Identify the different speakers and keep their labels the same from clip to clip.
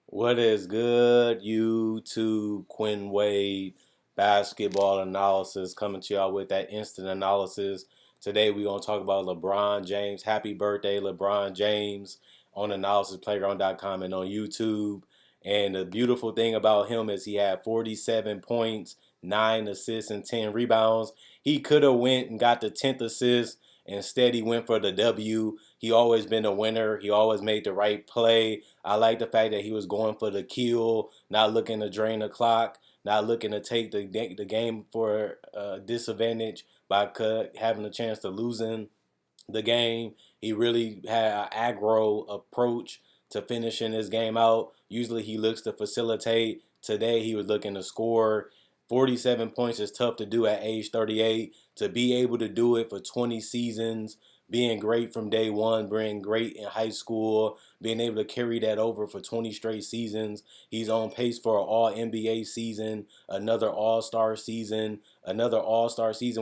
Speaker 1: What is good, YouTube? Quinn Wade basketball analysis coming to y'all with that instant analysis. Today we're gonna talk about LeBron James. Happy birthday, LeBron James, on analysisplayground.com and on YouTube. And the beautiful thing about him is he had 47 points, 9 assists, and 10 rebounds. He could have went and got the 10th assist. Instead, he went for the W. He always been a winner. He always made the right play. I like the fact that he was going for the kill, not looking to drain the clock, not looking to take the game for a disadvantage by having a chance to losing the game. He really had an aggro approach to finishing his game out. Usually he looks to facilitate. Today he was looking to score. 47 points is tough to do at age 38. To be able to do it for 20 seasons, being great from day one, being great in high school, being able to carry that over for 20 straight seasons. He's on pace for an all NBA season, another All Star season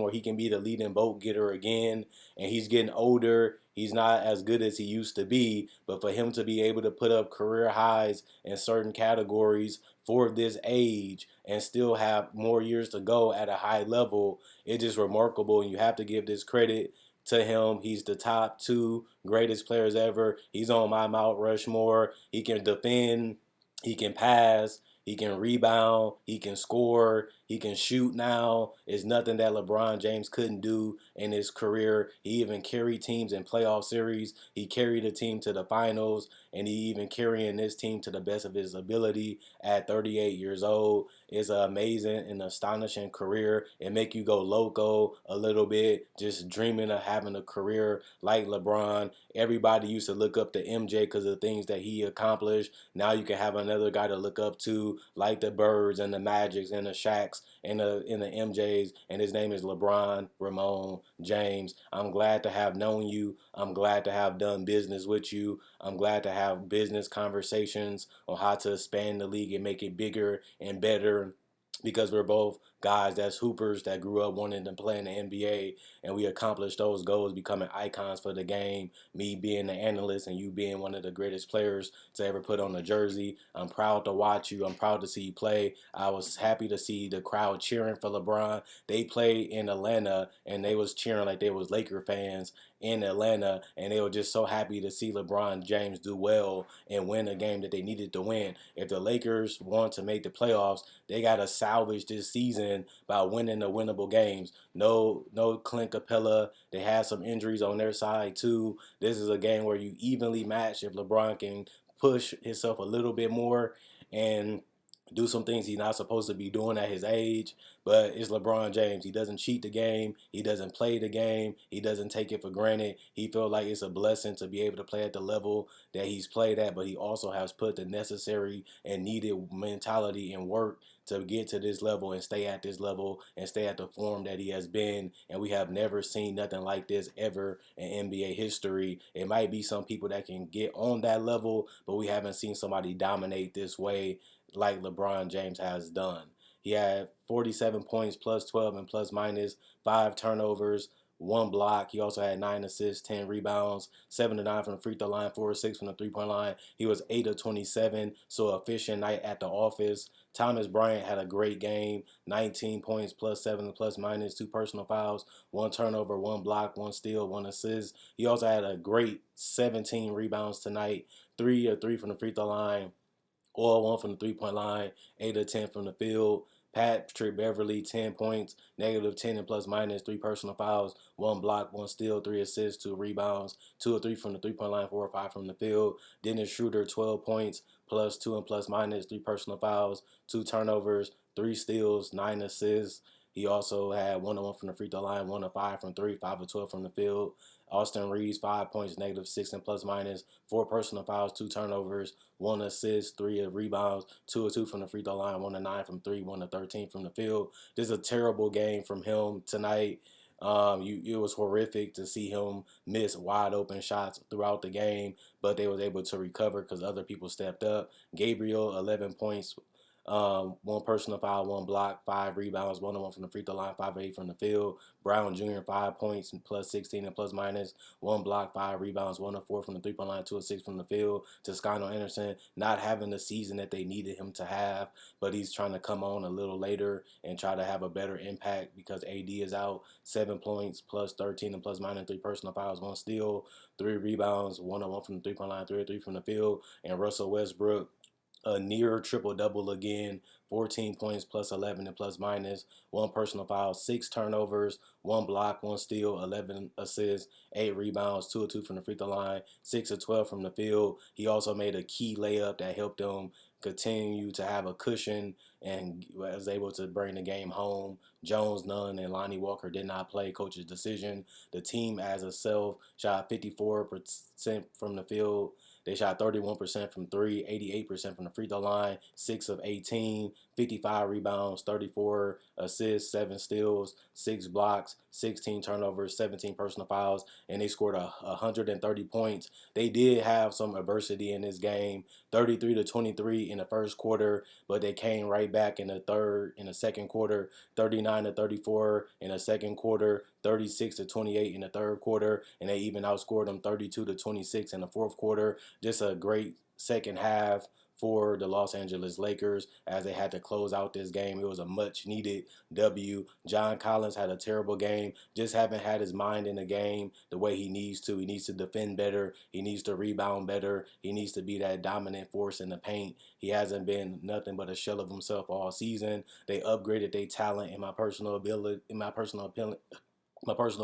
Speaker 1: where he can be the leading vote getter again. And he's getting older. He's not as good as he used to be, but for him to be able to put up career highs in certain categories for this age and still have more years to go at a high level, it's just remarkable. And you have to give this credit to him. He's the top two greatest players ever. He's on my Mount Rushmore. He can defend, he can pass, he can rebound, he can score, he can shoot now. It's nothing that LeBron James couldn't do in his career. He even carried teams in playoff series. He carried a team to the finals, and he even carrying this team to the best of his ability at 38 years old. It's an amazing and astonishing career. It make you go loco a little bit, just dreaming of having a career like LeBron. Everybody used to look up to MJ because of the things that he accomplished. Now you can have another guy to look up to, like the Birds and the Magics and the Shaqs and the MJs, and his name is LeBron Ramon James. I'm glad to have known you. I'm glad to have done business with you. I'm glad to have business conversations on how to expand the league and make it bigger and better, because we're both guys that's hoopers that grew up wanting to play in the NBA, and we accomplished those goals, becoming icons for the game. Me being the analyst and you being one of the greatest players to ever put on a jersey. I'm proud to watch you. I'm proud to see you play. I was happy to see the crowd cheering for LeBron. They played in Atlanta and they was cheering like they was Laker fans in Atlanta, and they were just so happy to see LeBron James do well and win a game that they needed to win. If the Lakers want to make the playoffs, they gotta salvage this season by winning the winnable games. No Clint Capella. They had some injuries on their side too. This is a game where you evenly match if LeBron can push himself a little bit more and do some things he's not supposed to be doing at his age. But it's LeBron James. He doesn't cheat the game. He doesn't play the game. He doesn't take it for granted. He feels like it's a blessing to be able to play at the level that he's played at, but he also has put the necessary and needed mentality and work to get to this level and stay at this level and stay at the form that he has been. And we have never seen nothing like this ever in NBA history. It might be some people that can get on that level, but we haven't seen somebody dominate this way like LeBron James has done. He had 47 points, plus 12 and plus minus, 5 turnovers, 1 block. He also had 9 assists, 10 rebounds, 7 to 9 from the free throw line, 4 to 6 from the 3 point line. He was 8 of 27, so efficient night at the office. Thomas Bryant had a great game, 19 points, plus 7 plus minus, 2 personal fouls, 1 turnover, 1 block, 1 steal, 1 assist. He also had a great 17 rebounds tonight, 3 of 3 from the free throw line, all 1 from the 3 point line, 8 of 10 from the field. Patrick Beverly, 10 points, -10 and plus minus, 3 personal fouls, 1 block, 1 steal, 3 assists, 2 rebounds, 2 of 3 from the 3 point line, 4 of 5 from the field. Dennis Schroeder, 12 points, +2 and plus minus, 3 personal fouls, 2 turnovers, 3 steals, 9 assists. He also had 1 of 1 from the free throw line, 1 of 5 from three, 5 of 12 from the field. Austin Reeves, 5 points, -6 and plus minus, 4 personal fouls, 2 turnovers, 1 assist, 3 rebounds, 2 of 2 from the free throw line, 1 of 9 from three, 1 of 13 from the field. This is a terrible game from him tonight. It was horrific to see him miss wide open shots throughout the game, but they was able to recover because other people stepped up. Gabriel, 11 points, One personal foul, one block, 5 rebounds, 1-1 from the free throw line, 5 of 8 from the field. Brown Jr. 5 points and plus 16 and plus minus, one block, 5 rebounds, 1 of 4 from the 3-point line, 2 of 6 from the field. Toscano Anderson not having the season that they needed him to have, but he's trying to come on a little later and try to have a better impact because AD is out. 7 points, plus 13 and plus minus, 3 personal fouls, 1 steal, 3 rebounds, 1-1 from the 3-point line, 3 of 3 from the field. And Russell Westbrook, a near triple double again, 14 points plus 11 and plus minus, 1 personal foul, 6 turnovers, 1 block, 1 steal, 11 assists, 8 rebounds, 2 of 2 from the free throw line, 6 of 12 from the field. He also made a key layup that helped them continue to have a cushion and was able to bring the game home. Jones, Nunn, and Lonnie Walker did not play. Coach's decision. The team as itself shot 54% from the field. They shot 31% from three, 88% from the free throw line, 6 of 18, 55 rebounds, 34 assists, 7 steals, 6 blocks, 16 turnovers, 17 personal fouls, and they scored 130 points. They did have some adversity in this game, 33-23 in the first quarter, but they came right back in the second quarter, 39-34 in the second quarter, 36-28 in the third quarter, and they even outscored them 32-26 in the fourth quarter. Just a great second half for the Los Angeles Lakers as they had to close out this game. It was a much needed W. John Collins had a terrible game. Just haven't had his mind in the game the way he needs to. He needs to defend better. He needs to rebound better. He needs to be that dominant force in the paint. He hasn't been nothing but a shell of himself all season. They upgraded their talent my personal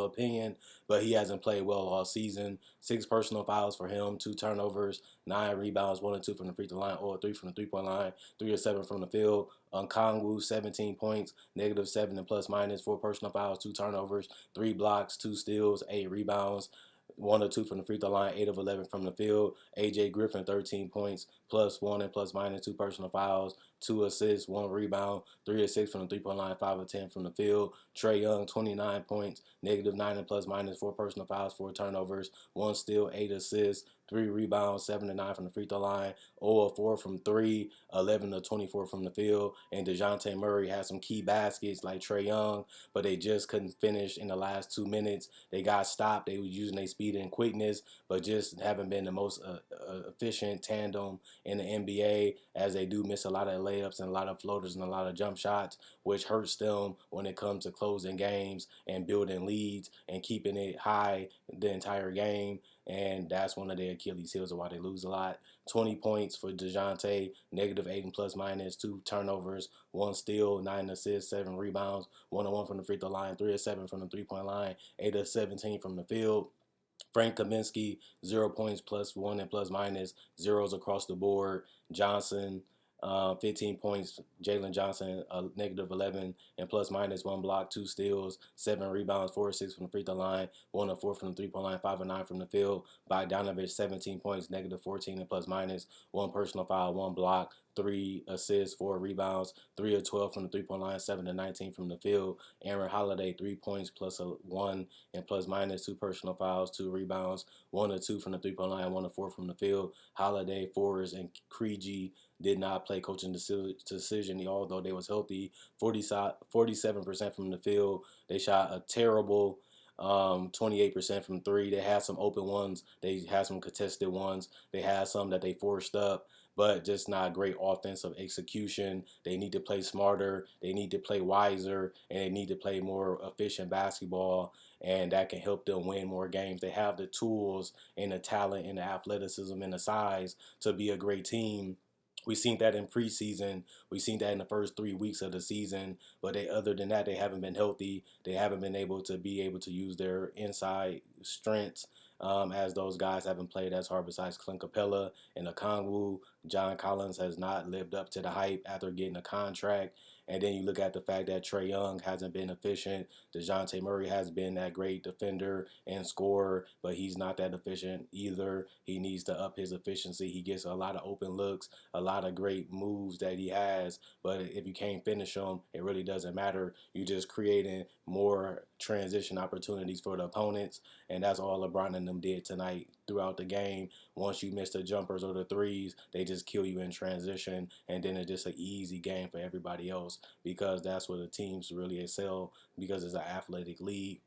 Speaker 1: opinion, but he hasn't played well all season. 6 personal fouls for him, 2 turnovers, 9 rebounds, 1 of 2 from the free throw line, or 3 from the 3-point line, 3 of 7 from the field. Kongwu, 17 points, -7 and plus minus, 4 personal fouls, 2 turnovers, 3 blocks, 2 steals, 8 rebounds. 1 of 2 from the free throw line, 8 of 11 from the field. AJ Griffin, 13 points, +1 and plus minus, 2 personal fouls, 2 assists, 1 rebound, 3 of 6 from the 3-point line, 5 of 10 from the field. Trae Young, 29 points, -9 and plus minus, 4 personal fouls, 4 turnovers, 1 steal, 8 assists, 3 rebounds, 7 of 9 from the free throw line, 0 of 4 from three, 11 of 24 from the field. And DeJounte Murray had some key baskets like Trae Young, but they just couldn't finish in the last 2 minutes. They got stopped. They were using their speed and quickness, but just haven't been the most efficient tandem in the NBA, as they do miss a lot of layups and a lot of floaters and a lot of jump shots, which hurts them when it comes to closing games and building leads and keeping it high the entire game. And that's one of their Achilles heels of why they lose a lot. 20 points for DeJounte, -8 and plus minus, 2 turnovers, 1 steal, 9 assists, 7 rebounds, 1-1 from the free throw line, 3 of 7 from the 3-point line, 8 of 17 from the field. Frank Kaminsky, 0 points, +1 and plus minus, zeros across the board. Johnson, 15 points. Jalen Johnson, -11 and plus minus, 1 block, 2 steals, 7 rebounds, 4 of 6 from the free throw line, 1 of 4 from the 3-point line, 5 of 9 from the field. Bogdanovich, 17 points, -14 and plus minus, 1 personal foul, 1 block, 3 assists, 4 rebounds, 3 of 12 from the 3-point line, 7 of 19 from the field. Aaron Holiday, 3 points, +1 and plus minus, 2 personal fouls, 2 rebounds, 1 of 2 from the 3-point line, 1 of 4 from the field. Holiday, Forrest, and Krejci did not play coaching decision, although they was healthy. 47% from the field. They shot a terrible 28% from three. They had some open ones. They had some contested ones. They had some that they forced up, but just not great offensive execution. They need to play smarter. They need to play wiser, and they need to play more efficient basketball, and that can help them win more games. They have the tools and the talent and the athleticism and the size to be a great team. We've seen that in preseason. We've seen that in the first 3 weeks of the season. But other than that, they haven't been healthy. They haven't been able to use their inside strengths, as those guys haven't played as hard besides Clint Capella and Okongwu. John Collins has not lived up to the hype after getting a contract. And then you look at the fact that Trae Young hasn't been efficient. DeJounte Murray has been that great defender and scorer, but he's not that efficient either. He needs to up his efficiency. He gets a lot of open looks, a lot of great moves that he has, but if you can't finish them, it really doesn't matter. You're just creating more transition opportunities for the opponents, and that's all LeBron and them did tonight. throughout the game. Once you miss the jumpers or the threes, they just kill you in transition, and then it's just an easy game for everybody else because that's where the teams really excel because it's an athletic league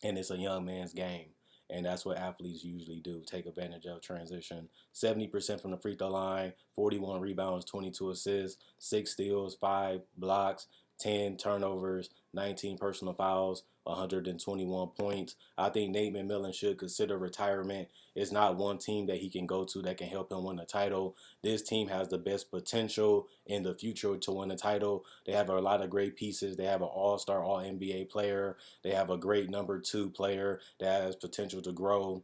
Speaker 1: and it's a young man's game. And that's what athletes usually do, take advantage of transition. 70% from the free throw line, 41 rebounds, 22 assists, 6 steals, 5 blocks, 10 turnovers, 19 personal fouls, 121 points. I think Nate McMillan should consider retirement. It's not one team that he can go to that can help him win the title. This team has the best potential in the future to win the title. They have a lot of great pieces. They have an all-star, all-NBA player. They have a great number 2 player that has potential to grow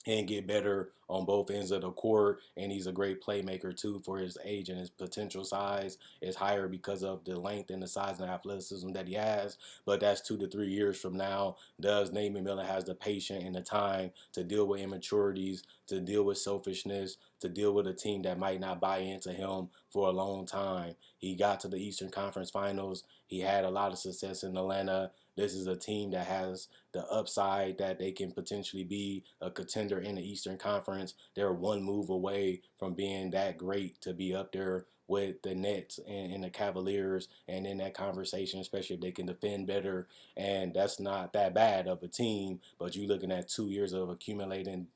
Speaker 1: and get better on both ends of the court. And he's a great playmaker too for his age, and his potential size is higher because of the length and the size and athleticism that he has. But that's 2 to 3 years from now. Does Nate McMillan has the patience and the time to deal with immaturities, to deal with selfishness, to deal with a team that might not buy into him for a long time? He got to the Eastern Conference Finals. He had a lot of success in Atlanta. This is a team that has the upside that they can potentially be a contender in the Eastern Conference. They're one move away from being that great to be up there with the Nets and the Cavaliers and in that conversation, especially if they can defend better. And that's not that bad of a team, but you're looking at 2 years of accumulating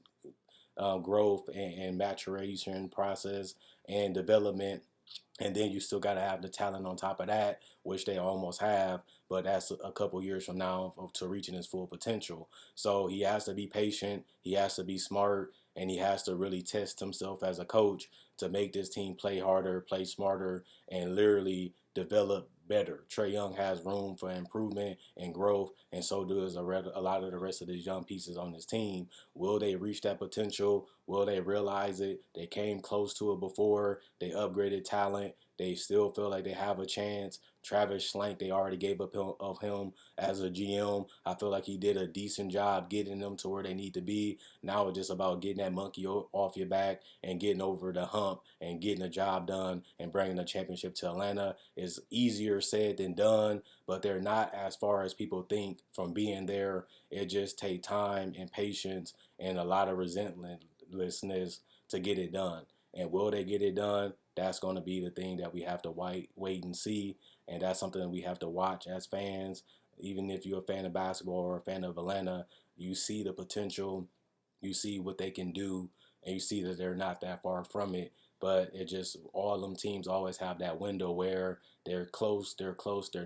Speaker 1: growth and maturation process and development, and then you still got to have the talent on top of that, which they almost have, but that's a couple years from now to reaching his full potential. So he has to be patient, he has to be smart, and he has to really test himself as a coach to make this team play harder, play smarter, and literally develop better. Trae Young has room for improvement and growth, and so does a lot of the rest of these young pieces on this team. Will they reach that potential? Will they realize it? They came close to it before. They upgraded talent. They still feel like they have a chance. Travis Schlenk, they already gave up of him as a GM. I feel like he did a decent job getting them to where they need to be. Now it's just about getting that monkey off your back and getting over the hump and getting the job done and bringing the championship to Atlanta. It's easier said than done, but they're not as far as people think from being there. It just takes time and patience and a lot of relentlessness to get it done. And will they get it done? That's going to be the thing that we have to wait and see. And that's something that we have to watch as fans. Even if you're a fan of basketball or a fan of Atlanta, you see the potential, you see what they can do, and you see that they're not that far from it. But it just, all them teams always have that window where they're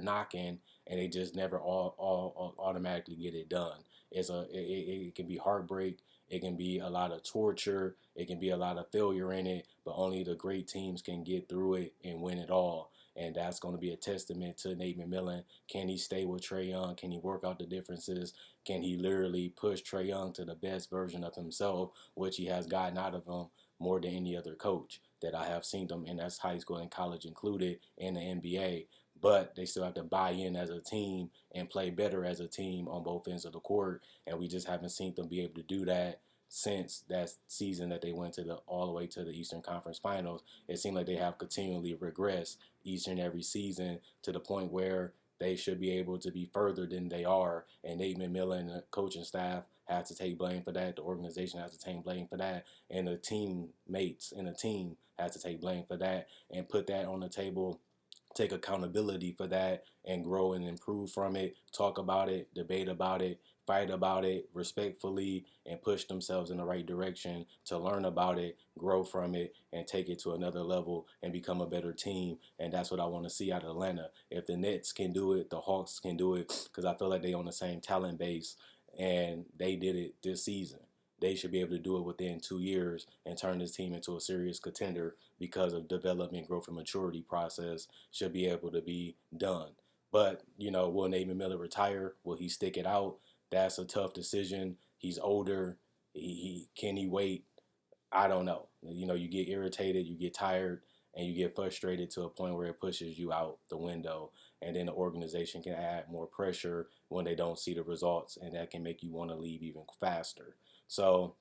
Speaker 1: knocking, and they just never all automatically get it done. It can be heartbreak, it can be a lot of torture, it can be a lot of failure in it, but only the great teams can get through it and win it all. And that's going to be a testament to Nate McMillan. Can he stay with Trae Young? Can he work out the differences? Can he literally push Trae Young to the best version of himself, which he has gotten out of him more than any other coach that I have seen them, and that's high school and college included, in the NBA. But they still have to buy in as a team and play better as a team on both ends of the court, and we just haven't seen them be able to do that since that season that they went to the all the way to the Eastern Conference Finals. It seemed like they have continually regressed each and every season to the point where they should be able to be further than they are. And Nate McMillan and the coaching staff have to take blame for that. The organization has to take blame for that. And the teammates in the team has to take blame for that and put that on the table, take accountability for that, and grow and improve from it, talk about it, debate about it, fight about it respectfully, and push themselves in the right direction to learn about it, grow from it, and take it to another level and become a better team. And that's what I want to see out of Atlanta. If the Nets can do it, the Hawks can do it, because I feel like they on the same talent base, and they did it this season. They should be able to do it within 2 years and turn this team into a serious contender because of development, growth, and maturity process should be able to be done. But, will Nate Miller retire? Will he stick it out? That's a tough decision. He's older. Can he wait? I don't know. You get irritated, you get tired, and you get frustrated to a point where it pushes you out the window. And then the organization can add more pressure when they don't see the results, and that can make you want to leave even faster. So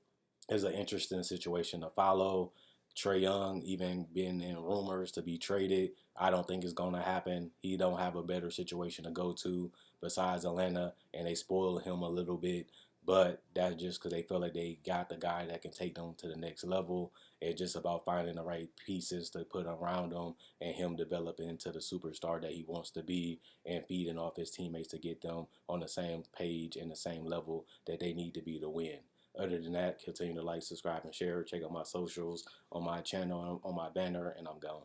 Speaker 1: it's an interesting situation to follow. Trae Young even been in rumors to be traded. I don't think it's going to happen. He don't have a better situation to go to besides Atlanta, and they spoiled him a little bit But that's just because they feel like they got the guy that can take them to the next level. It's just about finding the right pieces to put around him and him developing into the superstar that he wants to be and feeding off his teammates to get them on the same page and the same level that they need to be to win. Other than that, continue to like, subscribe, and share. Check out my socials on my channel, on my banner, and I'm gone.